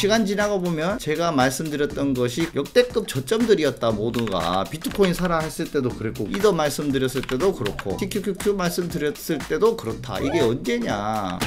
시간 지나고 보면 제가 말씀드렸던 것이 역대급 저점들이었다. 모두가 비트코인 사라 했을 때도 그랬고, 이더 말씀드렸을 때도 그렇고, TQQQ 말씀드렸을 때도 그렇다. 이게 언제냐.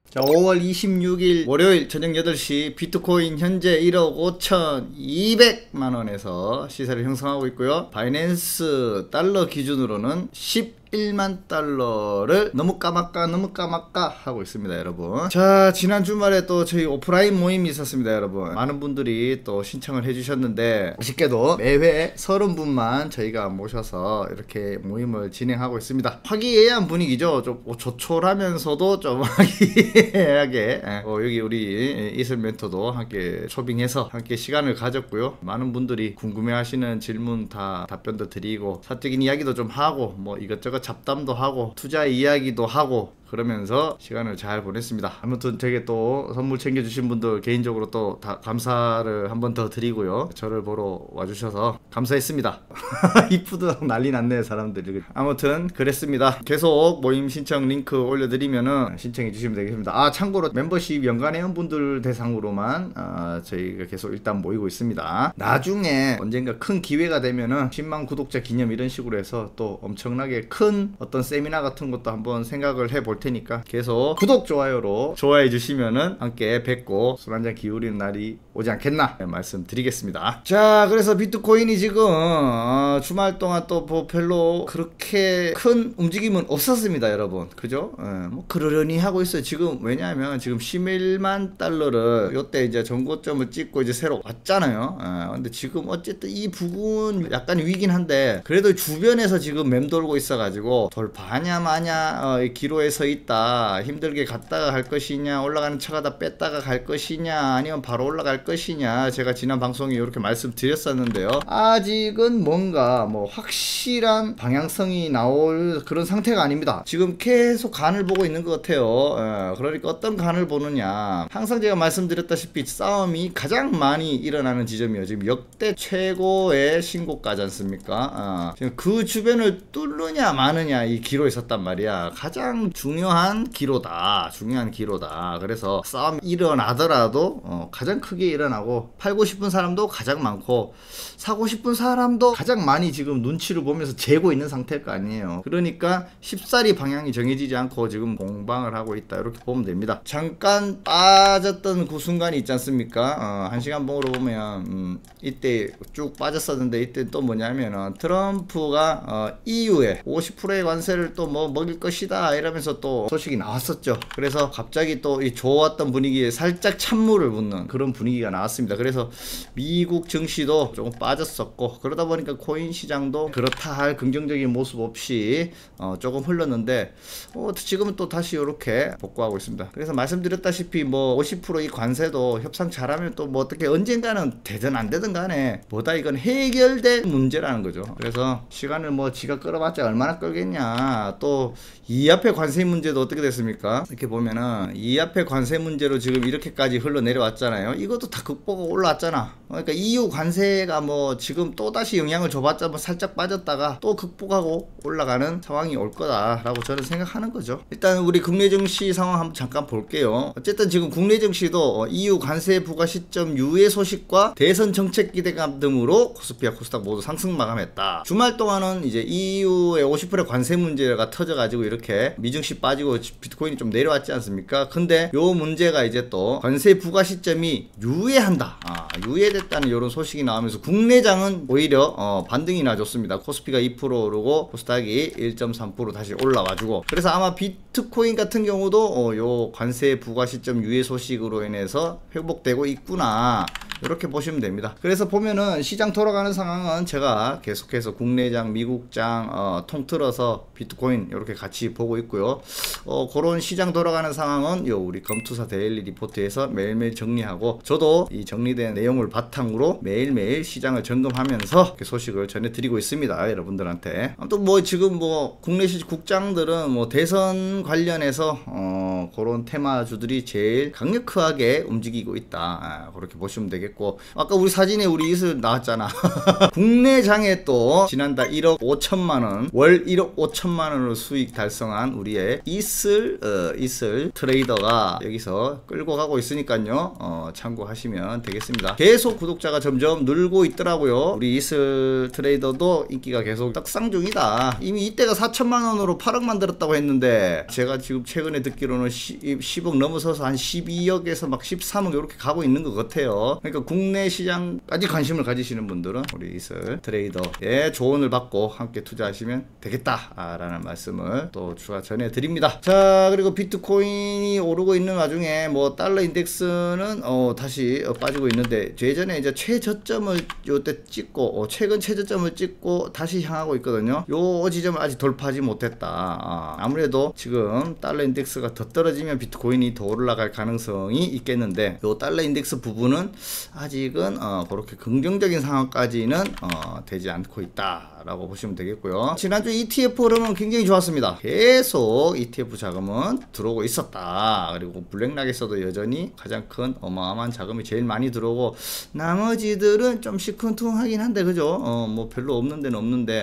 자, 5월 26일 월요일 저녁 8시 비트코인 현재 1억 5,200만원에서 시세를 형성하고 있고요. 바이낸스 달러 기준으로는 11만 달러를 너무 까맣까 하고 있습니다, 여러분. 자, 지난 주말에 또 저희 오프라인 모임이 있었습니다, 여러분. 많은 분들이 또 신청을 해주셨는데, 아쉽게도 매회 30분만 저희가 모셔서 이렇게 모임을 진행하고 있습니다. 화기애애한 분위기죠. 좀 조촐하면서도 좀 화기애애하게 여기 우리 이슬 멘토도 함께 초빙해서 함께 시간을 가졌고요. 많은 분들이 궁금해하시는 질문 다 답변도 드리고, 사적인 이야기도 좀 하고, 뭐 이것저것 잡담도 하고, 투자 이야기도 하고, 그러면서 시간을 잘 보냈습니다. 아무튼 되게 또 선물 챙겨주신 분들 개인적으로 또 다 감사를 한 번 더 드리고요. 저를 보러 와주셔서 감사했습니다. 이쁘드 난리 났네, 사람들이. 아무튼 그랬습니다. 계속 모임 신청 링크 올려드리면은 신청해 주시면 되겠습니다. 아, 참고로 멤버십 연간회원분들 대상으로만 저희가 계속 일단 모이고 있습니다. 나중에 언젠가 큰 기회가 되면은 10만 구독자 기념 이런 식으로 해서 또 엄청나게 큰 어떤 세미나 같은 것도 한번 생각을 해볼 테니까 계속 구독, 좋아요로 좋아해 주시면은 함께 뵙고 술 한잔 기울이는 날이 오지 않겠나 말씀드리겠습니다. 자, 그래서 비트코인이 지금 주말 동안 또 뭐 별로 그렇게 큰 움직임은 없었습니다, 여러분. 그죠? 뭐 그러려니 하고 있어요. 지금 왜냐하면 지금 11만 달러를 요때 이제 전고점을 찍고 이제 새로 왔잖아요. 근데 지금 어쨌든 이 부분 약간 위긴 한데, 그래도 주변에서 지금 맴돌고 있어가지고 돌파하냐 마냐 기로에 서 있다. 힘들게 갔다가 갈 것이냐, 올라가는 척하다 뺐다가 갈 것이냐, 아니면 바로 올라갈 것이냐, 제가 지난 방송에 이렇게 말씀드렸었는데요. 아직은 뭔가 뭐 확실한 방향성이 나올 그런 상태가 아닙니다. 지금 계속 간을 보고 있는 것 같아요. 그러니까 어떤 간을 보느냐, 항상 제가 말씀드렸다시피 싸움이 가장 많이 일어나는 지점이에요. 지금 역대 최고의 신고가지 않습니까? 지금 그 주변을 뚫느냐 마느냐 이 기로에 섰단 말이야. 가장 중요한 기로다. 그래서 싸움 일어나더라도 가장 크게 일어나고, 팔고 싶은 사람도 가장 많고, 사고 싶은 사람도 가장 많이 지금 눈치를 보면서 재고 있는 상태일 거 아니에요. 그러니까 쉽사리 방향이 정해지지 않고 지금 공방을 하고 있다, 이렇게 보면 됩니다. 잠깐 빠졌던 그 순간이 있지 않습니까? 1시간 봉으로 보면 이때 쭉 빠졌었는데, 이때 또 뭐냐면은 트럼프가 EU에 50%의 관세를 또 뭐 먹일 것이다 이러면서 또 소식이 나왔었죠. 그래서 갑자기 또 이 좋았던 분위기에 살짝 찬물을 붓는 그런 분위기가 나왔습니다. 그래서 미국 증시도 조금 빠졌었고, 그러다 보니까 코인 시장도 그렇다 할 긍정적인 모습 없이 조금 흘렀는데, 지금은 또 다시 이렇게 복구하고 있습니다. 그래서 말씀드렸다시피 뭐 50% 이 관세도 협상 잘하면 또 뭐 어떻게 언젠가는 되든 안 되든 간에 뭐다 이건 해결될 문제라는 거죠. 그래서 시간을 뭐 지가 끌어봤자 얼마나 끌겠냐. 또 이 앞에 관세 문제도 어떻게 됐습니까? 이렇게 보면은 이 앞에 관세 문제로 지금 이렇게까지 흘러내려왔잖아요. 이것도 다 극복하고 올라왔잖아. 그러니까 EU 관세가 뭐 지금 또다시 영향을 줘봤자 뭐 살짝 빠졌다가 또 극복하고 올라가는 상황이 올 거다라고 저는 생각하는 거죠. 일단 우리 국내 증시 상황 한번 잠깐 볼게요. 어쨌든 지금 국내 증시도 EU 관세 부과 시점 유예 소식과 대선 정책 기대감 등으로 코스피와 코스닥 모두 상승 마감했다. 주말 동안은 이제 EU의 50% 관세 문제가 터져가지고 이렇게 미증시 빠지고 비트코인이 좀 내려왔지 않습니까? 근데 요 문제가 이제 또 관세 부과 시점이 유예한다. 유예됐다는 이런 소식이 나오면서 국내장은 오히려 반등이 나줬습니다. 코스피가 2% 오르고 코스닥이 1.3% 다시 올라와주고, 그래서 아마 비트코인 같은 경우도 요 관세 부과 시점 유예 소식으로 인해서 회복되고 있구나, 이렇게 보시면 됩니다. 그래서 보면은 시장 돌아가는 상황은 제가 계속해서 국내장, 미국장 통틀어서 비트코인 이렇게 같이 보고 있고요. 그런 시장 돌아가는 상황은 요 우리 검투사 데일리 리포트에서 매일매일 정리하고, 저도 이 정리된 내용을 바탕으로 매일매일 시장을 점검하면서 소식을 전해드리고 있습니다, 여러분들한테. 아무튼 뭐 지금 뭐 국내 국장들은 뭐 대선 관련해서 그런 테마주들이 제일 강력하게 움직이고 있다. 그렇게 보시면 되겠고, 아까 우리 사진에 우리 이슬 나왔잖아. 국내장에 또 지난달 1억 5천만원, 월 1억 5천만원으로 수익 달성한 우리의 이슬 트레이더가 여기서 끌고 가고 있으니까요. 참고하시면 되겠습니다. 계속 구독자가 점점 늘고 있더라고요. 우리 이슬 트레이더도 인기가 계속 떡상 중이다. 이미 이때가 4천만원으로 8억 만들었다고 했는데, 제가 지금 최근에 듣기로는 10억 넘어서서 한 12억에서 막 13억 이렇게 가고 있는 것 같아요. 그러니까 국내 시장까지 관심을 가지시는 분들은 우리 이슬 트레이더의 조언을 받고 함께 투자하시면 되겠다라는 말씀을 또 추가 전해드립니다. 자, 그리고 비트코인이 오르고 있는 와중에 뭐 달러 인덱스는 다시 빠지고 있는데, 예전에 이제 최저점을 요때 찍고 최근 최저점을 찍고 다시 향하고 있거든요. 요 지점을 아직 돌파하지 못했다. 아무래도 지금 달러 인덱스가 더 떨어지면 비트코인이 더 올라갈 가능성이 있겠는데, 요 달러 인덱스 부분은 아직은 그렇게 긍정적인 상황까지는 되지 않고 있다라고 보시면 되겠고요. 지난주 ETF 흐름은 굉장히 좋았습니다. 계속 ETF 자금은 들어오고 있었다. 그리고 블랙락에서도 여전히 가장 큰 어마어마한 자금이 제일 많이 들어오고, 나머지들은 좀 시큰둥하긴 한데, 그죠? 뭐 별로 없는 데는 없는데,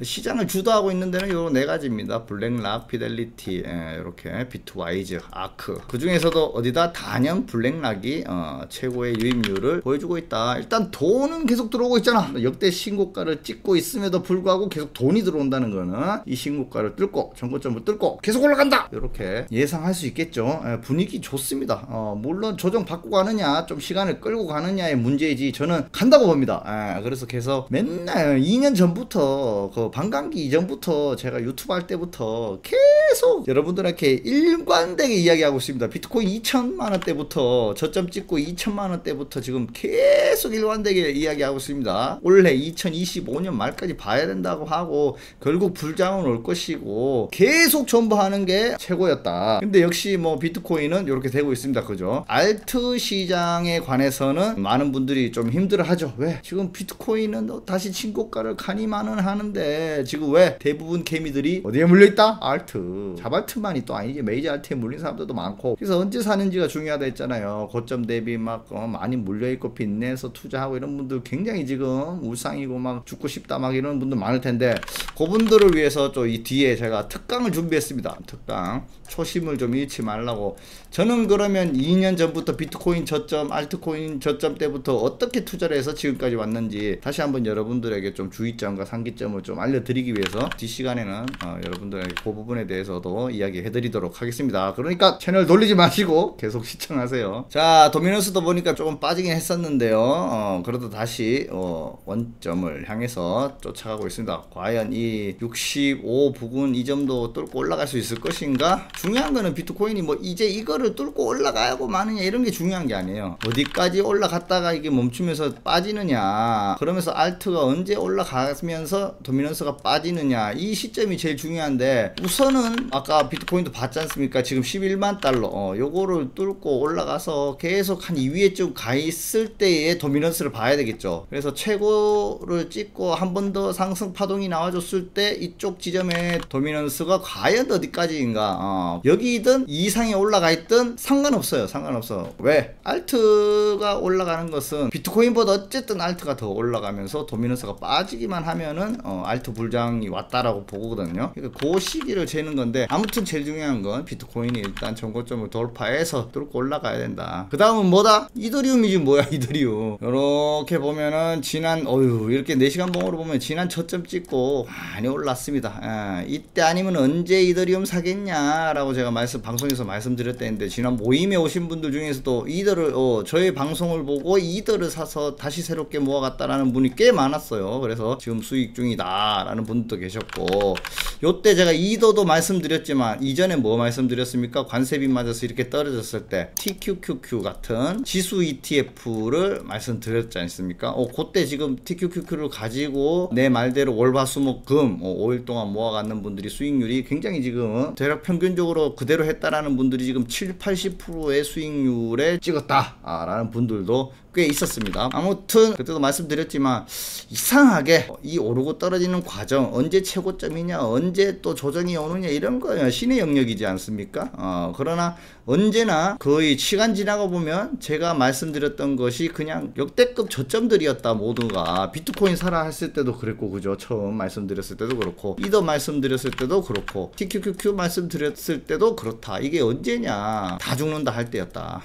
시장을 주도하고 있는 데는 요 네 가지입니다. 블랙락, 피델리티, 이렇게 비트와이즈, 아크. 그 중에서도 어디다 단연 블랙락이 최고의 유입률을 보여주고 있다. 일단 돈은 계속 들어오고 있잖아. 역대 신고가를 찍고 있음에도 불구하고 계속 돈이 들어온다는 거는 이 신고가를 뚫고 전고점을 뚫고 계속 올라간다, 이렇게 예상할 수 있겠죠. 분위기 좋습니다. 물론 조정 받고 가느냐, 좀 시간을 끌고 가느냐의 문제이지 저는 간다고 봅니다. 그래서 계속 맨날 2년 전부터, 그 반감기 이전부터, 제가 유튜브 할 때부터 계속 여러분들에게 일관되게 이야기하고 있습니다. 비트코인 2천만원 대부터, 저점 찍고 2천만원 대부터 지금 계속 일관되게 이야기하고 있습니다. 올해 2025년 말까지 봐야 된다고 하고, 결국 불장은 올 것이고 계속 전부하는 게 최고였다. 근데 역시 뭐 비트코인은 이렇게 되고 있습니다. 그죠? 알트 시장에 관해서는 많은 분들이 좀 힘들어 하죠. 왜? 지금 비트코인은 다시 신고가를 가니만은 하는데, 지금 왜 대부분 개미들이 어디에 물려있다? 알트. 자발트만이 또 아니지, 메이저 알트에 물린 사람들도 많고. 그래서 언제 사는지가 중요하다 했잖아요. 고점 대비 막 많이 물려있고 빚내서 투자하고 이런 분들 굉장히 지금 울상이고 막 죽고 싶다 막 이런 분들 많을 텐데, 그분들을 위해서 또 이 뒤에 제가 특강을 준비했습니다. 특강. 초심을 좀 잃지 말라고. 저는 그러면 2년 전부터 비트코인 저점, 알트코인 저점 때부터 어떻게 투자를 해서 지금까지 왔는지 다시 한번 여러분들에게 좀 주의점과 상기점을 좀 알려드리기 위해서 뒷시간에는 여러분들에게 그 부분에 대해서도 이야기해 드리도록 하겠습니다. 그러니까 채널 돌리지 마시고 계속 시청하세요. 자, 도미넌스도 보니까 조금 빠지긴 했었는데요. 그래도 다시 원점을 향해서 쫓아가고 있습니다. 과연 이 65 부근 이 점도 뚫고 올라갈 수 있을 것인가? 중요한 거는 비트코인이 뭐 이제 이거를 뚫고 올라가고 마느냐 이런 게 중요한 게 아니에요. 어디까지 올라갔다가 이게 멈추면서 빠지느냐, 그러면서 알트가 언제 올라가면서 도미넌스가 빠지느냐, 이 시점이 제일 중요한데, 우선은 아까 비트코인도 봤지 않습니까? 지금 11만 달러 요거를 뚫고 올라가서 계속 한 2위에쯤 가 있을 때의 도미넌스를 봐야 되겠죠. 그래서 최고를 찍고 한 번 더 상승 파동이 나와줬을 때 이쪽 지점의 도미넌스가 과연 어디까지인가, 여기든 이상에 올라가 있든 상관없어요. 상관없어. 왜? 알트가 올라가는 것은 비트코인보다 어쨌든 알트가 더 올라가면서 도미넌스가 빠지기만 하면은 알트 불장이 왔다라고 보거든요. 그러니까 그 시기를 재는 건데, 아무튼 제일 중요한 건 비트코인이 일단 전고점을 돌파해서 뚫고 올라가야 된다. 그 다음은 뭐다? 이더리움이지 뭐야, 이더리움. 이렇게 보면은 지난 이렇게 4시간 봉으로 보면 지난 저점 찍고 많이 올랐습니다. 이때 아니면 언제 이더리움 사겠냐 라고 제가 방송에서 말씀드렸다는데, 지난 모임에 오신 분들 중에서도 이더를 저희 방송을 보고 이더를 사서 다시 새롭게 모아갔다라는 분이 꽤 많았어요. 그래서 지금 수익 중이다 라는 분도 계셨고, 요때 제가 이더도 말씀드렸지만 이전에 뭐 말씀드렸습니까? 관세비 맞아서 이렇게 떨어졌을 때 TQQQ 같은 지수 ETF를 말씀드렸지 않습니까? 그때 지금 TQQQ를 가지고 내 말대로 월화수목금 5일 동안 모아갔는 분들이 수익률이 굉장히 지금 대략 평균적으로 그대로 했다라는 분들이 지금 70-80%의 수익률에 찍었다 라는 분들도 꽤 있었습니다. 아무튼 그때도 말씀드렸지만, 이상하게 이 오르고 떨어지는 올라가는 과정, 언제 최고점이냐, 언제 또 조정이 오느냐, 이런 거 신의 영역이지 않습니까? 그러나 언제나 거의 시간 지나고 보면 제가 말씀드렸던 것이 그냥 역대급 저점들이었다. 모두가 비트코인 사라 했을 때도 그랬고, 그죠? 처음 말씀드렸을 때도 그렇고, 이더 말씀드렸을 때도 그렇고, TQQQ 말씀드렸을 때도 그렇다. 이게 언제냐, 다 죽는다 할 때였다.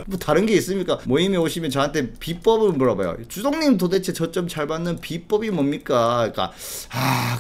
뭐 다른 게 있습니까? 모임에 오시면 저한테 비법을 물어봐요. 주동님 도대체 저점 잘 받는 비법이 뭡니까? 그러니까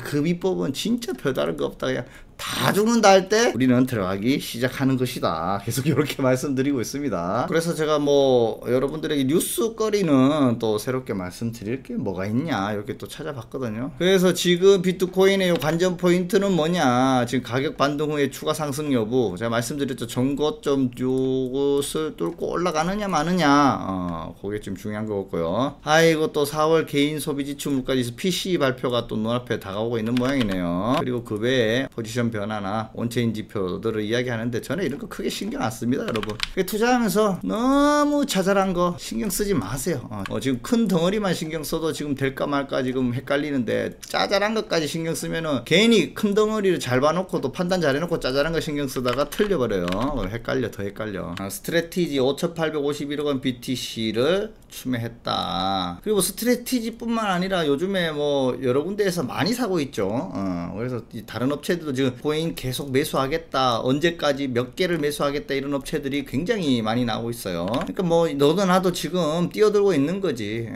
그 비법은 진짜 별다른 거 없다. 그냥 다 죽는다 할 때 우리는 들어가기 시작하는 것이다. 계속 이렇게 말씀드리고 있습니다. 그래서 제가 뭐 여러분들에게 뉴스거리는 또 새롭게 말씀드릴 게 뭐가 있냐 이렇게 또 찾아봤거든요. 그래서 지금 비트코인의 관전 포인트는 뭐냐, 지금 가격 반등 후에 추가 상승 여부, 제가 말씀드렸죠. 전고점 요것을 뚫고 올라가느냐 마느냐, 그게 좀 중요한 거고요. 아이고, 또 4월 개인 소비지출 물가지수 PCE 발표가 또 눈앞에 다가오고 있는 모양이네요. 그리고 그 외에 포지션 변화나 온체인 지표들을 이야기하는데 저는 이런 거 크게 신경 안 씁니다, 여러분. 투자하면서 너무 자잘한 거 신경 쓰지 마세요. 지금 큰 덩어리만 신경 써도 지금 될까 말까 지금 헷갈리는데, 짜잘한 것까지 신경 쓰면은 괜히 큰 덩어리를 잘 봐놓고 또 판단 잘 해놓고 짜잘한 거 신경 쓰다가 틀려버려요. 헷갈려, 더 헷갈려. 스트래티지 5,851억 원 BTC를 추매했다. 그리고 스트래티지 뿐만 아니라 요즘에 뭐 여러 군데에서 많이 사고 있죠. 그래서 다른 업체들도 지금 코인 계속 매수하겠다, 언제까지 몇 개를 매수하겠다, 이런 업체들이 굉장히 많이 나오고 있어요. 그러니까 뭐 너도 나도 지금 뛰어들고 있는 거지.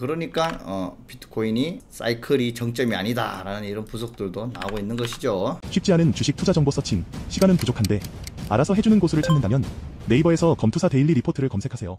그러니까 비트코인이 사이클이 정점이 아니다 라는 이런 분석들도 나오고 있는 것이죠. 쉽지 않은 주식 투자 정보 서칭, 시간은 부족한데 알아서 해주는 고수를 찾는다면 네이버에서 검투사 데일리 리포트를 검색하세요.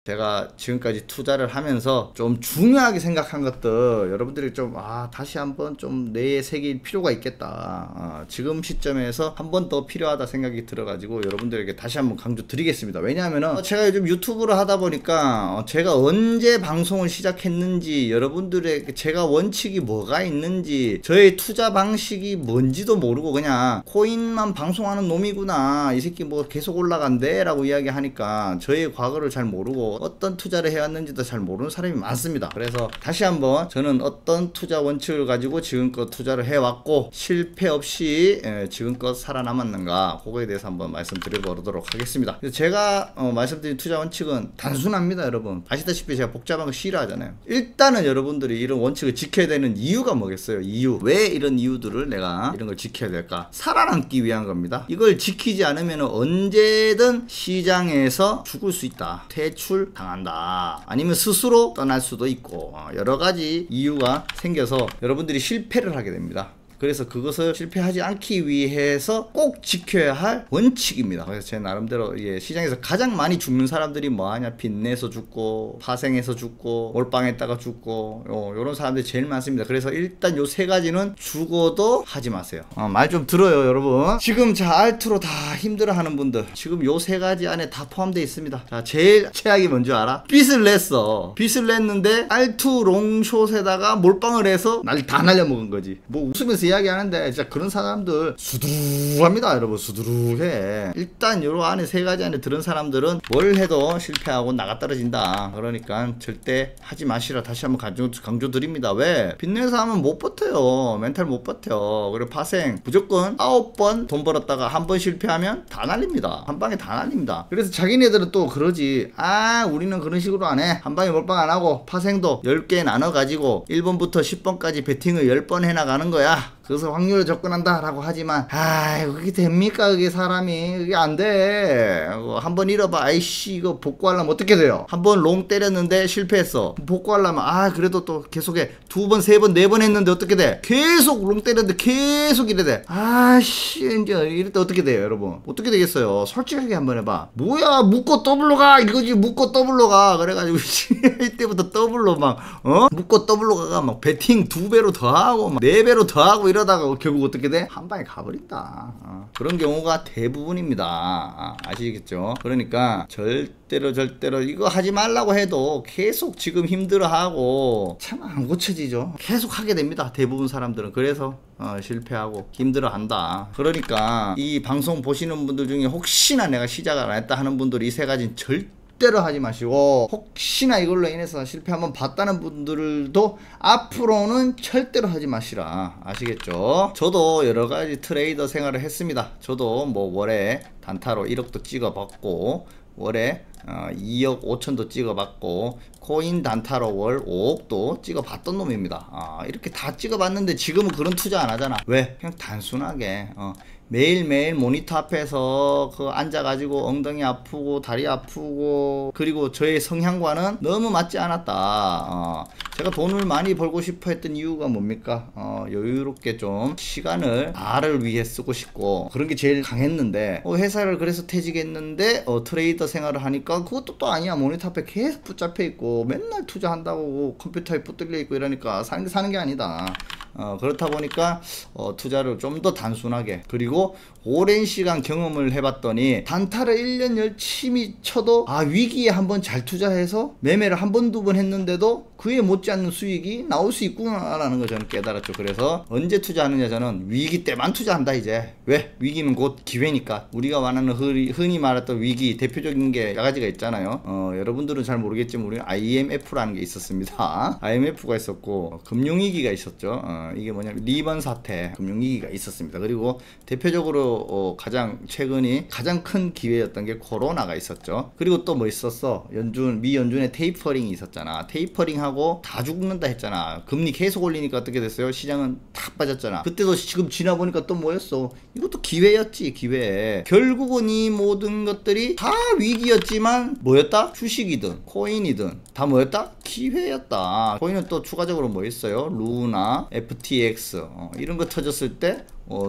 제가 지금까지 투자를 하면서 좀 중요하게 생각한 것들 여러분들이 좀 다시 한번 좀 뇌에 새길 필요가 있겠다. 지금 시점에서 한 번 더 필요하다 생각이 들어가지고 여러분들에게 다시 한번 강조 드리겠습니다. 왜냐하면 제가 요즘 유튜브를 하다 보니까 제가 언제 방송을 시작했는지, 여러분들에게 제가 원칙이 뭐가 있는지, 저의 투자 방식이 뭔지도 모르고 그냥 코인만 방송하는 놈이구나, 이 새끼 뭐 계속 올라간대 라고 이야기하니까 저의 과거를 잘 모르고 어떤 투자를 해왔는지도 잘 모르는 사람이 많습니다. 그래서 다시 한번 저는 어떤 투자 원칙을 가지고 지금껏 투자를 해왔고 실패 없이 지금껏 살아남았는가, 그거에 대해서 한번 말씀드려보도록 하겠습니다. 그래서 제가 말씀드린 투자 원칙은 단순합니다. 여러분 아시다시피 제가 복잡한 거 싫어하잖아요. 일단은 여러분들이 이런 원칙을 지켜야 되는 이유가 뭐겠어요? 이유, 왜 이런 이유들을 내가 이런 걸 지켜야 될까? 살아남기 위한 겁니다. 이걸 지키지 않으면 언제든 시장에서 죽을 수 있다, 퇴출 당한다, 아니면 스스로 떠날 수도 있고, 여러 가지 이유가 생겨서 여러분들이 실패를 하게 됩니다. 그래서 그것을 실패하지 않기 위해서 꼭 지켜야 할 원칙입니다. 그래서 제 나름대로 시장에서 가장 많이 죽는 사람들이 뭐하냐, 빚내서 죽고 파생해서 죽고 몰빵했다가 죽고 요런 사람들이 제일 많습니다. 그래서 일단 요 세 가지는 죽어도 하지 마세요. 말 좀 들어요 여러분. 지금 알트로 다 힘들어하는 분들 지금 요 세 가지 안에 다 포함되어 있습니다. 자, 제일 최악이 뭔지 알아? 빚을 냈어. 빚을 냈는데 알트 롱숏에다가 몰빵을 해서 다 날려먹은 거지. 뭐 웃으면서 이야기하는데 진짜 그런 사람들 수두룩합니다 여러분. 수두룩해. 일단 요 안에 세 가지 안에 들은 사람들은 뭘 해도 실패하고 나가 떨어진다. 그러니까 절대 하지 마시라 다시 한번 강조 드립니다. 왜? 빚내서 하면 못 버텨요. 멘탈 못 버텨. 그리고 파생 무조건 9번 돈 벌었다가 한 번 실패하면 다 날립니다. 한 방에 다 날립니다. 그래서 자기네들은 또 그러지. 우리는 그런 식으로 안 해. 한 방에 몰빵 안 하고 파생도 10개 나눠 가지고 1번부터 10번까지 베팅을 10번 해나가는 거야. 그래서 확률을 접근한다 라고 하지만 그게 됩니까? 그게 사람이 그게 안 돼. 한번 잃어봐. 아이씨 이거 복구하려면 어떻게 돼요? 한 번 롱 때렸는데 실패했어. 복구하려면 그래도 또 계속해. 2번 3번 4번 했는데 어떻게 돼? 계속 롱 때렸는데 계속 이래 돼. 이제 이럴 때 어떻게 돼요 여러분? 어떻게 되겠어요? 솔직하게 한번 해봐. 뭐야 묶고 더블로 가 이거지. 묶고 더블로 가. 그래가지고 이때부터 더블로 막 묶고 더블로 가가 막 베팅 2배로 더하고 막 4배로 더하고 이러다가 결국 어떻게 돼? 한 방에 가버린다. 그런 경우가 대부분입니다. 아시겠죠? 그러니까 절대로 이거 하지 말라고 해도 계속 지금 힘들어하고 참 안 고쳐지죠. 계속 하게 됩니다. 대부분 사람들은. 그래서 실패하고 힘들어한다. 그러니까 이 방송 보시는 분들 중에 혹시나 내가 시작을 안 했다 하는 분들이 이 세 가지는 절대 절대로 하지 마시고, 혹시나 이걸로 인해서 실패 한번 봤다는 분들도 앞으로는 절대로 하지 마시라. 아시겠죠? 저도 여러가지 트레이더 생활을 했습니다. 저도 뭐 월에 단타로 1억도 찍어봤고, 월에 2억 5천도 찍어봤고, 코인 단타로 월 5억도 찍어봤던 놈입니다. 이렇게 다 찍어봤는데 지금은 그런 투자 안 하잖아. 왜? 그냥 단순하게 매일매일 모니터 앞에서 앉아가지고 엉덩이 아프고 다리 아프고, 그리고 저의 성향과는 너무 맞지 않았다. 제가 돈을 많이 벌고 싶어 했던 이유가 뭡니까? 여유롭게 좀 시간을 나를 위해 쓰고 싶고, 그런 게 제일 강했는데, 회사를 그래서 퇴직했는데 트레이더 생활을 하니까 그것도 또 아니야. 모니터 앞에 계속 붙잡혀 있고 맨날 투자한다고 컴퓨터에 붙들려 있고 이러니까 사는 게 아니다. 그렇다 보니까 투자를 좀 더 단순하게, 그리고 오랜 시간 경험을 해봤더니 단타를 1년 열심히 쳐도 위기에 한번 잘 투자해서 매매를 한 번, 두 번 했는데도 그에 못지않는 수익이 나올 수 있구나라는 걸 저는 깨달았죠. 그래서 언제 투자하느냐, 저는 위기 때만 투자한다 이제. 왜? 위기는 곧 기회니까. 우리가 말하는 흔히 말했던 위기 대표적인 게 여러 가지가 있잖아요. 여러분들은 잘 모르겠지만 우리 IMF라는 게 있었습니다. IMF가 있었고, 금융위기가 있었죠. 이게 뭐냐면 리먼 사태, 금융위기가 있었습니다. 그리고 대표적으로 가장 최근이 가장 큰 기회였던 게 코로나가 있었죠. 그리고 또 뭐 있었어? 미 연준의 테이퍼링이 있었잖아. 테이퍼링하고 다 죽는다 했잖아. 금리 계속 올리니까 어떻게 됐어요? 시장은 다 빠졌잖아. 그때도 지금 지나보니까 또 뭐였어? 이것도 기회였지, 기회. 결국은 이 모든 것들이 다 위기였지만 뭐였다? 주식이든 코인이든 다 뭐였다? 기회였다. 코인은 또 추가적으로 뭐 있어요? 루나, FTX 이런 거 터졌을 때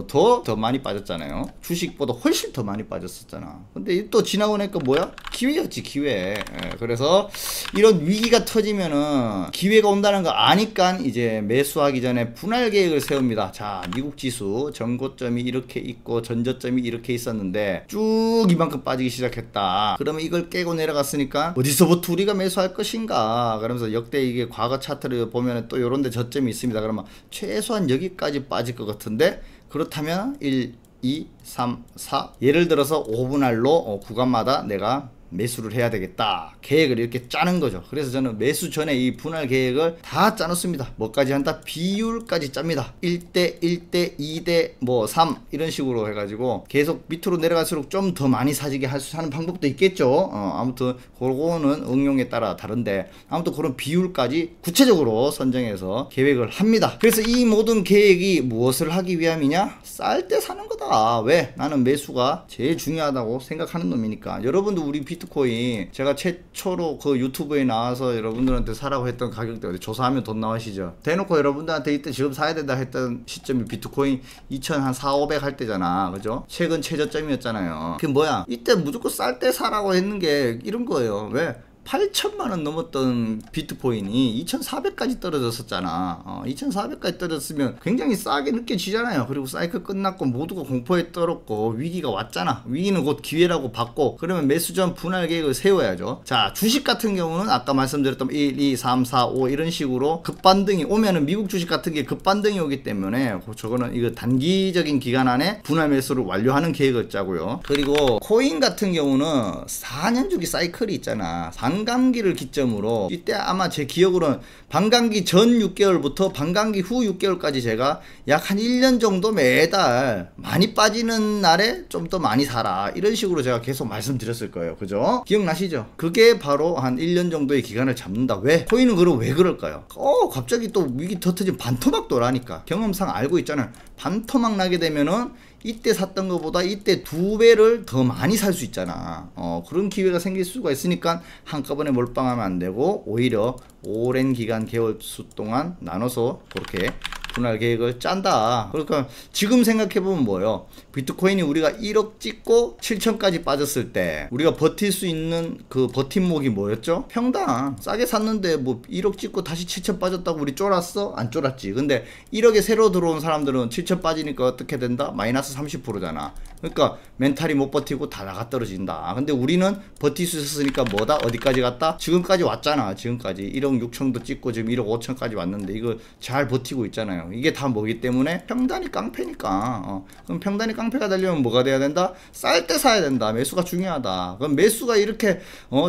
더 많이 빠졌잖아요. 주식보다 훨씬 더 많이 빠졌었잖아. 근데 또 지나고 나니까 뭐야? 기회였지, 기회. 그래서 이런 위기가 터지면은 기회가 온다는 거 아니까 이제 매수하기 전에 분할 계획을 세웁니다. 자, 미국 지수 전고점이 이렇게 있고 전저점이 이렇게 있었는데 쭉 이만큼 빠지기 시작했다. 그러면 이걸 깨고 내려갔으니까 어디서부터 우리가 매수할 것인가? 그러면서 역대 이게 과거 차트를 보면 또 요런 데 저점이 있습니다. 그러면 최소한 여기까지 빠질 것 같은데, 그렇다면 1, 2, 3, 4 예를 들어서 5분할로 구간마다 내가 매수를 해야 되겠다. 계획을 이렇게 짜는 거죠. 그래서 저는 매수 전에 이 분할 계획을 다 짜놓습니다. 뭐까지 한다? 비율까지 짭니다. 1대 1대 2대 뭐 3 이런 식으로 해가지고 계속 밑으로 내려갈수록 좀 더 많이 사지게 하는 방법도 있겠죠. 아무튼 그거는 응용에 따라 다른데, 아무튼 그런 비율까지 구체적으로 선정해서 계획을 합니다. 그래서 이 모든 계획이 무엇을 하기 위함이냐? 쌀 때 사는 거다. 왜? 나는 매수가 제일 중요하다고 생각하는 놈이니까. 여러분도 우리 비트코인 제가 최초로 그 유튜브에 나와서 여러분들한테 사라고 했던 가격대 조사하면 돈 나오시죠. 대놓고 여러분들한테 이때 지금 사야 된다 했던 시점이 비트코인 2,400, 500 할 때잖아. 그죠? 최근 최저점이었잖아요. 그게 뭐야? 이때 무조건 쌀 때 사라고 했는 게 이런 거예요. 왜? 8천만원 넘었던 비트코인이 2,400까지 떨어졌었잖아. 2,400까지 떨어졌으면 굉장히 싸게 느껴지잖아요. 그리고 사이클 끝났고 모두가 공포에 떨었고 위기가 왔잖아. 위기는 곧 기회라고 봤고, 그러면 매수 전 분할 계획을 세워야죠. 자, 주식 같은 경우는 아까 말씀드렸던 1, 2, 3, 4, 5 이런 식으로 급반등이 오면은 미국 주식 같은 게 급반등이 오기 때문에 저거는 이거 단기적인 기간 안에 분할 매수를 완료하는 계획을 짜고요. 그리고 코인 같은 경우는 4년 주기 사이클이 있잖아. 반감기를 기점으로, 이때 아마 제 기억으로는 반감기 전 6개월부터 반감기 후 6개월까지 제가 약 한 1년 정도 매달 많이 빠지는 날에 좀 더 많이 사라 이런 식으로 제가 계속 말씀드렸을 거예요. 그죠? 기억나시죠? 그게 바로 한 1년 정도의 기간을 잡는다. 왜? 코인은 그럼 왜 그럴까요? 갑자기 또 위기 터트리면 반토막 도라니까. 경험상 알고 있잖아요. 반토막 나게 되면은 이때 샀던 것보다 이때 2배를 더 많이 살 수 있잖아. 그런 기회가 생길 수가 있으니까 한꺼번에 몰빵하면 안 되고, 오히려 오랜 기간 개월 수 동안 나눠서 그렇게 분할 계획을 짠다. 그러니까 지금 생각해보면 뭐예요? 비트코인이 우리가 1억 찍고 7천까지 빠졌을 때 우리가 버틸 수 있는 그 버팀목이 뭐였죠? 평당. 싸게 샀는데 뭐 1억 찍고 다시 7천 빠졌다고 우리 쫄았어? 안 쫄았지. 근데 1억에 새로 들어온 사람들은 7천 빠지니까 어떻게 된다? 마이너스 30%잖아. 그러니까 멘탈이 못 버티고 다 나가 떨어진다. 근데 우리는 버틸 수 있었으니까 뭐다? 어디까지 갔다? 지금까지 왔잖아. 지금까지 1억 6천도 찍고 지금 1억 5천까지 왔는데 이거 잘 버티고 있잖아요. 이게 다 뭐기 때문에 평단이 깡패니까. 그럼 평단이 깡패가 되려면 뭐가 돼야 된다? 쌀 때 사야 된다. 매수가 중요하다. 그럼 매수가 이렇게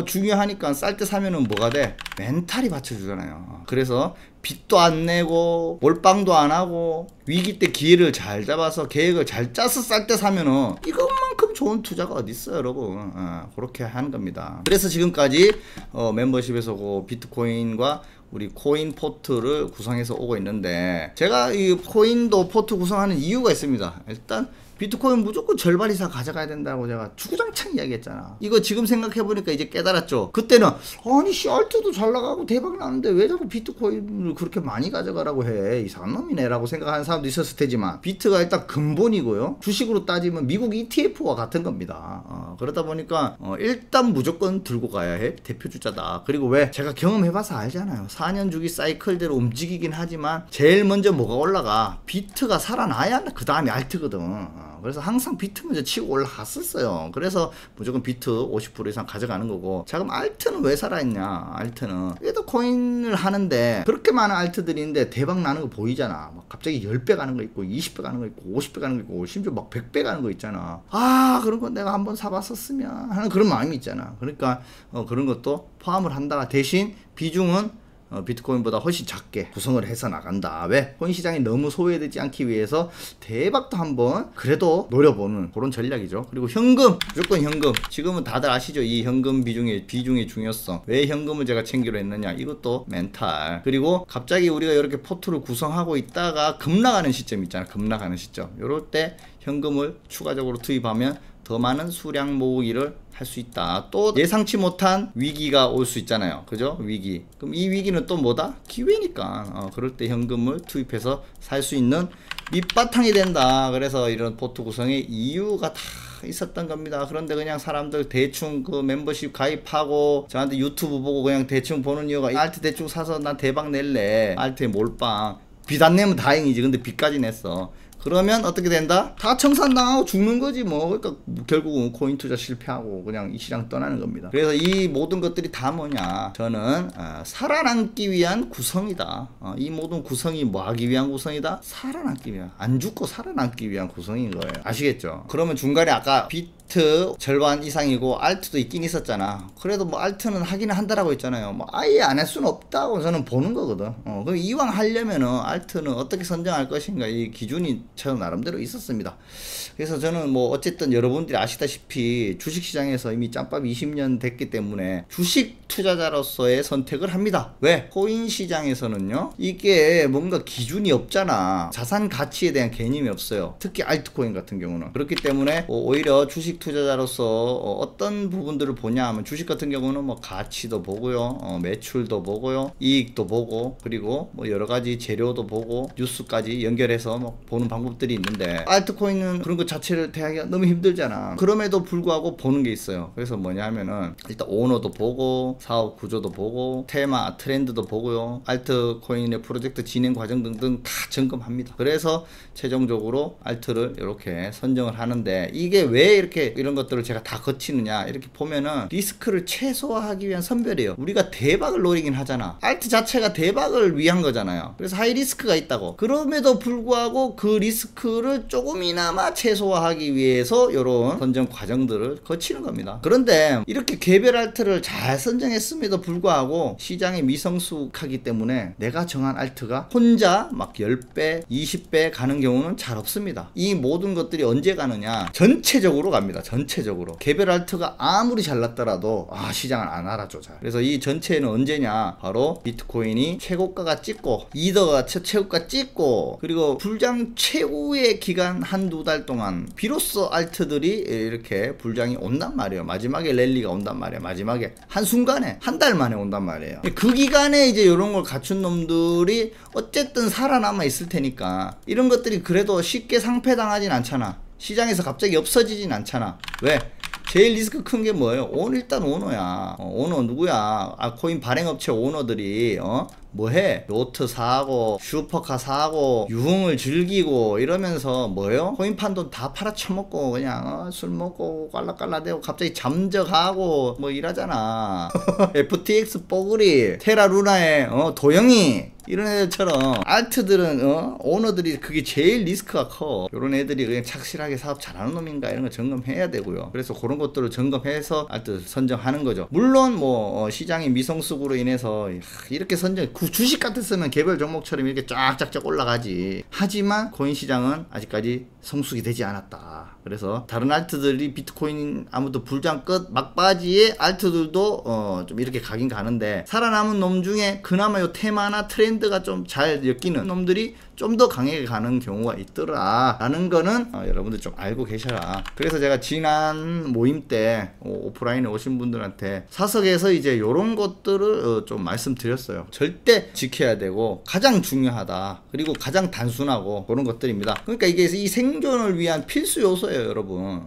중요하니까 쌀 때 사면은 뭐가 돼? 멘탈이 받쳐주잖아요. 그래서 빚도 안 내고 몰빵도 안 하고 위기 때 기회를 잘 잡아서 계획을 잘 짜서 쌀 때 사면은 이것만큼 좋은 투자가 어디 있어요, 여러분. 그렇게 하는 겁니다. 그래서 지금까지 멤버십에서 그 비트코인과 우리 코인 포트를 구성해서 오고 있는데, 제가 이 코인도 포트 구성하는 이유가 있습니다. 일단 비트코인 무조건 절반 이상 가져가야 된다고 제가 주구장창 이야기했잖아. 이거 지금 생각해보니까 이제 깨달았죠. 그때는 아니 알트도 잘 나가고 대박 나는데 왜 자꾸 비트코인을 그렇게 많이 가져가라고 해, 이상한 놈이네 라고 생각하는 사람도 있었을 테지만, 비트가 일단 근본이고요, 주식으로 따지면 미국 ETF와 같은 겁니다. 그러다 보니까 일단 무조건 들고 가야 해. 대표 주자다. 그리고 왜? 제가 경험해봐서 알잖아요. 4년 주기 사이클대로 움직이긴 하지만 제일 먼저 뭐가 올라가? 비트가 살아나야 그 다음에 알트거든. 그래서 항상 비트 먼저 치고 올라갔었어요. 그래서 무조건 비트 50% 이상 가져가는 거고. 자, 그럼 알트는 왜 살아있냐? 알트는 얘도 코인을 하는데 그렇게 많은 알트들이 있는데 대박 나는 거 보이잖아. 막 갑자기 10배 가는 거 있고 20배 가는 거 있고 50배 가는 거 있고 심지어 막 100배 가는 거 있잖아. 그런 거 내가 한번 사봤었으면 하는 그런 마음이 있잖아. 그러니까 그런 것도 포함을 한다. 대신 비중은 비트코인보다 훨씬 작게 구성을 해서 나간다. 왜? 코인 시장이 너무 소외되지 않기 위해서 대박도 한번 그래도 노려보는 그런 전략이죠. 그리고 현금, 무조건 현금. 지금은 다들 아시죠? 이 현금 비중의 중요성. 왜 현금을 제가 챙기려 했느냐? 이것도 멘탈. 그리고 갑자기 우리가 이렇게 포트를 구성하고 있다가 급락하는 시점 있잖아. 급락하는 시점. 요럴 때 현금을 추가적으로 투입하면 더 많은 수량 모으기를 할 수 있다. 또 예상치 못한 위기가 올 수 있잖아요. 그죠? 위기. 그럼 이 위기는 또 뭐다? 기회니까. 그럴 때 현금을 투입해서 살 수 있는 밑바탕이 된다. 그래서 이런 포트 구성의 이유가 다 있었던 겁니다. 그런데 그냥 사람들 대충 그 멤버십 가입하고 저한테 유튜브 보고 그냥 대충 보는 이유가 알트 대충 사서 난 대박 낼래. 알트에 몰빵. 빚 안 내면 다행이지. 근데 빚까지 냈어. 그러면 어떻게 된다? 다 청산당하고 죽는 거지 뭐. 그러니까 결국은 코인 투자 실패하고 그냥 이 시장 떠나는 겁니다. 그래서 이 모든 것들이 다 뭐냐? 저는 살아남기 위한 구성이다. 이 모든 구성이 뭐 하기 위한 구성이다? 살아남기 위한, 안 죽고 살아남기 위한 구성인 거예요. 아시겠죠? 그러면 중간에 아까 비트 절반 이상이고 알트도 있긴 있었잖아. 그래도 뭐 알트는 하기는 한다라고 했잖아요. 뭐 아예 안 할 수는 없다고 저는 보는 거거든. 그럼 이왕 하려면은 알트는 어떻게 선정할 것인가, 이 기준이 저 나름대로 있었습니다. 그래서 저는 뭐 어쨌든 여러분들이 아시다시피 주식시장에서 이미 짬밥 20년 됐기 때문에 주식 투자자로서의 선택을 합니다. 왜? 코인 시장에서는요, 이게 뭔가 기준이 없잖아. 자산 가치에 대한 개념이 없어요. 특히 알트코인 같은 경우는. 그렇기 때문에 오히려 주식 투자자로서 어떤 부분들을 보냐 하면, 주식 같은 경우는 뭐 가치도 보고요, 매출도 보고요, 이익도 보고, 그리고 뭐 여러 가지 재료도 보고 뉴스까지 연결해서 뭐 보는 방법들이 있는데, 알트코인은 그런 것 자체를 대하기가 너무 힘들잖아. 그럼에도 불구하고 보는 게 있어요. 그래서 뭐냐 하면은 일단 오너도 보고, 사업 구조도 보고, 테마 트렌드도 보고요, 알트코인의 프로젝트 진행 과정 등등 다 점검합니다. 그래서 최종적으로 알트를 이렇게 선정을 하는데, 이게 왜 이렇게 이런 것들을 제가 다 거치느냐, 이렇게 보면은 리스크를 최소화하기 위한 선별이에요. 우리가 대박을 노리긴 하잖아. 알트 자체가 대박을 위한 거잖아요. 그래서 하이 리스크가 있다고. 그럼에도 불구하고 그 리스크를 조금이나마 최소화하기 위해서 이런 선정 과정들을 거치는 겁니다. 그런데 이렇게 개별 알트를 잘 선정했음에도 불구하고 시장이 미성숙하기 때문에 내가 정한 알트가 혼자 막 10배, 20배 가는 경우는 잘 없습니다. 이 모든 것들이 언제 가느냐? 전체적으로 갑니다. 전체적으로. 개별 알트가 아무리 잘났더라도 시장을 안 알아줘 잘. 그래서 이 전체는 언제냐? 바로 비트코인이 최고가가 찍고, 이더가 최고가 찍고, 그리고 불장 최후의 기간 한두 달 동안 비로소 알트들이 이렇게 불장이 온단 말이에요. 마지막에 랠리가 온단 말이에요. 마지막에 한순간에 한 달 만에 온단 말이에요. 그 기간에 이제 이런 걸 갖춘 놈들이 어쨌든 살아남아 있을 테니까, 이런 것들이 그래도 쉽게 상폐당하진 않잖아. 시장에서 갑자기 없어지진 않잖아. 왜? 제일 리스크 큰 게 뭐예요? 일단 오너야. 오너 누구야? 코인 발행업체 오너들이 뭐해? 요트 사고 슈퍼카 사고 유흥을 즐기고 이러면서 뭐예요? 코인판 돈 다 팔아쳐먹고 그냥 술 먹고 깔라깔라대고 갑자기 잠적하고 뭐 이러잖아. FTX 뽀글이 테라루나의 도영이 이런 애들처럼 알트들은 오너들이 그게 제일 리스크가 커. 요런 애들이 그냥 착실하게 사업 잘하는 놈인가 이런 거 점검해야 되고요. 그래서 그런 것들을 점검해서 알트 선정하는 거죠. 물론 뭐 시장의 미성숙으로 인해서 이렇게 선정 주식 같았으면 개별 종목처럼 이렇게 쫙쫙쫙 올라가지. 하지만 코인 시장은 아직까지 성숙이 되지 않았다. 그래서 다른 알트들이 비트코인 아무도 불장 끝 막바지에 알트들도 좀 이렇게 가긴 가는데 살아남은 놈 중에 그나마 요 테마나 트렌드가 좀 잘 엮이는 놈들이 좀 더 강하게 가는 경우가 있더라 라는 거는 여러분들 좀 알고 계셔라. 그래서 제가 지난 모임 때 오프라인에 오신 분들한테 사석에서 이제 요런 것들을 좀 말씀드렸어요. 절대 지켜야 되고 가장 중요하다. 그리고 가장 단순하고 그런 것들입니다. 그러니까 이게 이 생존을 위한 필수 요소예요, 여러분.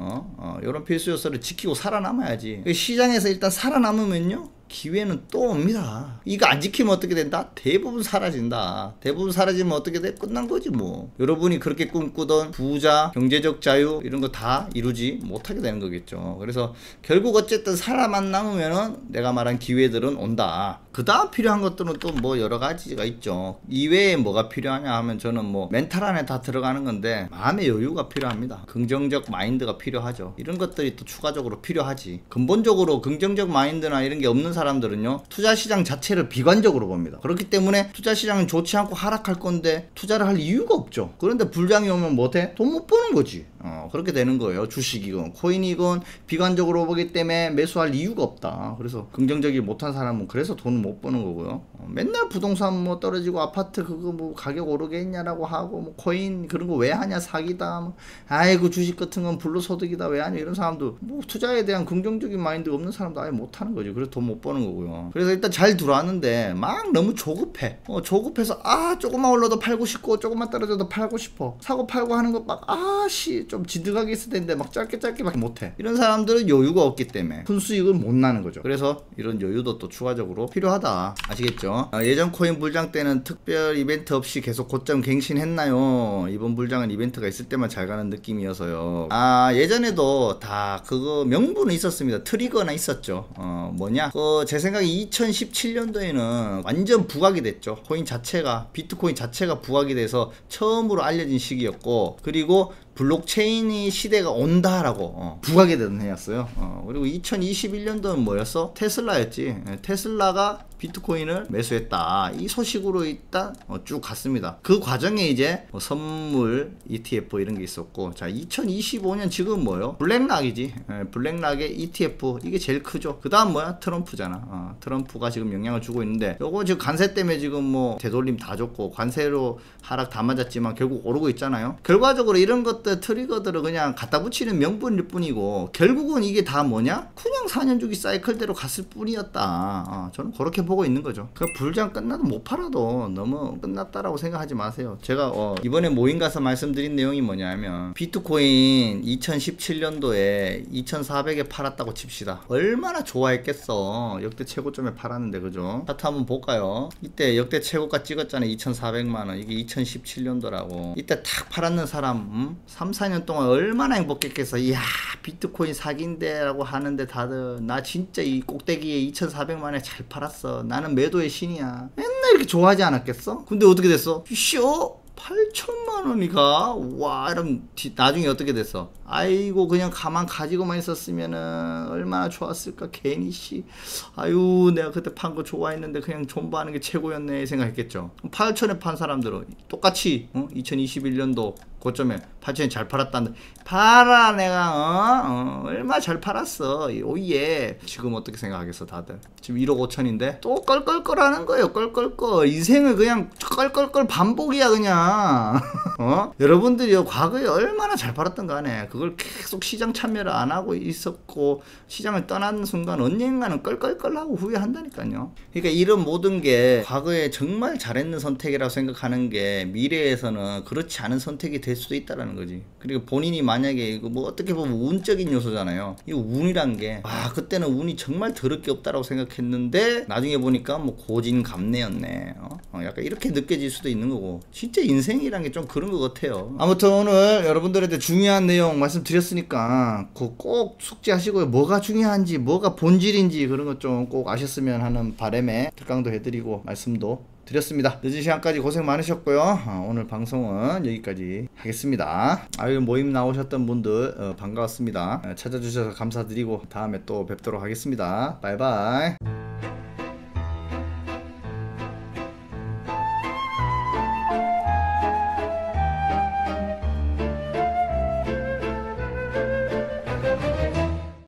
요런 필수 요소를 지키고 살아남아야지. 시장에서 일단 살아남으면요 기회는 또 옵니다. 이거 안 지키면 어떻게 된다? 대부분 사라진다. 대부분 사라지면 어떻게 돼? 끝난 거지 뭐. 여러분이 그렇게 꿈꾸던 부자, 경제적 자유 이런 거 다 이루지 못하게 되는 거겠죠. 그래서 결국 어쨌든 살아만 남으면은 내가 말한 기회들은 온다. 그 다음 필요한 것들은 또 뭐 여러 가지가 있죠. 이외에 뭐가 필요하냐 하면 저는 뭐 멘탈 안에 다 들어가는 건데 마음의 여유가 필요합니다. 긍정적 마인드가 필요하죠. 이런 것들이 또 추가적으로 필요하지. 근본적으로 긍정적 마인드나 이런 게 없는 사람들은요 투자시장 자체를 비관적으로 봅니다. 그렇기 때문에 투자시장은 좋지 않고 하락할 건데 투자를 할 이유가 없죠. 그런데 불장이 오면 못해? 돈 못 버는 거지. 그렇게 되는 거예요. 주식이건 코인이건 비관적으로 보기 때문에 매수할 이유가 없다. 그래서 긍정적이 못한 사람은 그래서 돈을 못 버는 거고요. 맨날 부동산 뭐 떨어지고 아파트 그거 뭐 가격 오르겠냐라고 하고 뭐 코인 그런 거 왜 하냐 사기다 뭐 아이고 주식 같은 건 불로소득이다 왜 하냐 이런 사람도 뭐 투자에 대한 긍정적인 마인드가 없는 사람도 아예 못 하는 거죠. 그래서 돈 못 버는 거고요. 그래서 일단 잘 들어왔는데 막 너무 조급해. 조급해서 조금만 올라도 팔고 싶고 조금만 떨어져도 팔고 싶어. 사고 팔고 하는 거 막 좀 진득하게 있을 텐데 막 짧게 못해. 이런 사람들은 여유가 없기 때문에 큰 수익을 못 나는 거죠. 그래서 이런 여유도 또 추가적으로 필요하다. 아시겠죠? 예전 코인 불장 때는 특별 이벤트 없이 계속 고점 갱신했나요? 이번 불장은 이벤트가 있을 때만 잘 가는 느낌이어서요. 예전에도 다 그거 명분은 있었습니다. 트리거나 있었죠. 뭐냐? 제 생각에 2017년도에는 완전 부각이 됐죠. 코인 자체가 비트코인 자체가 부각이 돼서 처음으로 알려진 시기였고 그리고 블록체인이 시대가 온다라고 부각이 되는 해였어요. 그리고 2021년도는 뭐였어? 테슬라였지. 테슬라가 비트코인을 매수했다. 이 소식으로 일단 쭉 갔습니다. 그 과정에 이제 선물 ETF 이런 게 있었고 자 2025년 지금 뭐요? 블랙락이지. 블랙락의 ETF 이게 제일 크죠. 그 다음 뭐야? 트럼프잖아. 트럼프가 지금 영향을 주고 있는데 요거 지금 관세 때문에 지금 뭐 되돌림 다 줬고 관세로 하락 다 맞았지만 결국 오르고 있잖아요. 결과적으로 이런 것들 트리거들을 그냥 갖다 붙이는 명분일 뿐이고 결국은 이게 다 뭐냐? 그냥 4년 주기 사이클대로 갔을 뿐이었다. 저는 그렇게 보고 있는 거죠. 그 불장 끝나도 못 팔아도 너무 끝났다라고 생각하지 마세요. 제가 이번에 모임 가서 말씀드린 내용이 뭐냐면 비트코인 2017년도에 2400에 팔았다고 칩시다. 얼마나 좋아했겠어. 역대 최고점에 팔았는데 그죠? 차트 한번 볼까요? 이때 역대 최고가 찍었잖아요. 2400만원. 이게 2017년도라고. 이때 탁 팔았는 사람 3, 4년 동안 얼마나 행복했겠어. 이야 비트코인 사기인데 라고 하는데 다들 나 진짜 이 꼭대기에 2400만원에 잘 팔았어. 나는 매도의 신이야. 맨날 이렇게 좋아하지 않았겠어? 근데 어떻게 됐어? 쇼 8천만원이가 와 이러면 나중에 어떻게 됐어? 아이고 그냥 가만 가지고만 있었으면은 얼마나 좋았을까. 괜히 아유 내가 그때 판 거 좋아했는데 그냥 존버하는 게 최고였네 생각했겠죠. 8천에 판 사람들은 똑같이 2021년도 고점에 8천에 잘 팔았다는데 팔아 내가 얼마 잘 팔았어. 오예. 지금 어떻게 생각하겠어 다들? 지금 1억 5천인데 또 껄껄껄 하는 거예요. 껄껄껄. 인생을 그냥 껄껄껄 반복이야 그냥. 여러분들이 과거에 얼마나 잘 팔았던 간에 그걸 계속 시장 참여를 안 하고 있었고 시장을 떠나는 순간 언젠가는 껄껄껄 하고 후회한다니까요. 그러니까 이런 모든 게 과거에 정말 잘했는 선택이라고 생각하는 게 미래에서는 그렇지 않은 선택이 될 수도 있다라는 거지. 그리고 본인이 만약에 이거 뭐 어떻게 보면 운적인 요소잖아요. 이 운이란 게 그때는 운이 정말 더럽게 없다라고 생각했는데 나중에 보니까 뭐 고진감래였네. 약간 이렇게 느껴질 수도 있는 거고, 진짜 인생이란 게 좀 그런 것 같아요. 아무튼 오늘 여러분들한테 중요한 내용 말씀드렸으니까 꼭 숙지하시고요. 뭐가 중요한지 뭐가 본질인지 그런 것 좀 꼭 아셨으면 하는 바람에 특강도 해드리고 말씀도 드렸습니다. 늦은 시간까지 고생 많으셨고요. 오늘 방송은 여기까지 하겠습니다. 모임 나오셨던 분들 반가웠습니다. 찾아주셔서 감사드리고 다음에 또 뵙도록 하겠습니다. 바이바이.